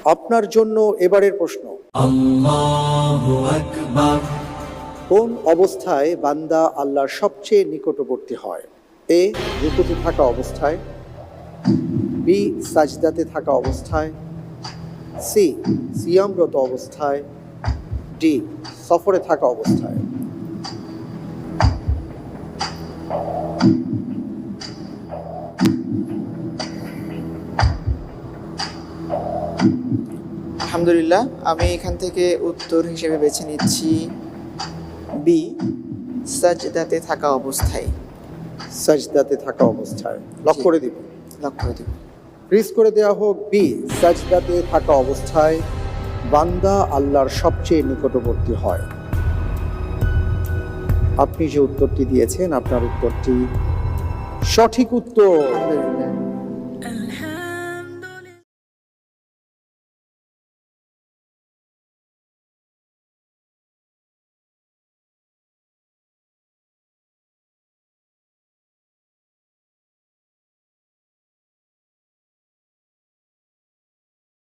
আপনার জন্য এবারের প্রশ্ন, আল্লাহু আকবার। কোন অবস্থায় বান্দা আল্লাহর সবচেয়ে নিকটবর্তী হয়? এ, রুকুতে থাকা অবস্থায়, বি, সাজদাতে থাকা অবস্থায়, সি, সিয়ামরত অবস্থায়, ডি, সফরে থাকা অবস্থায়। আলহামদুলিল্লাহ, আমি এখান থেকে উত্তর হিসেবে বেছে নিচ্ছি বি, সাজদাতে থাকা অবস্থায়। সাজদাতে থাকা অবস্থায় লক জি। করে দিব। লক করে দেব। ফ্রিজ করে দেওয়া হোক। বি, সাজদাতে থাকা অবস্থায় বান্দা আল্লাহর সবচেয়ে নিকটবর্তী হয়। আপনি যে উত্তরটি দিয়েছেন, আপনার উত্তরটি সঠিক উত্তর। আলহামদুলিল্লাহ।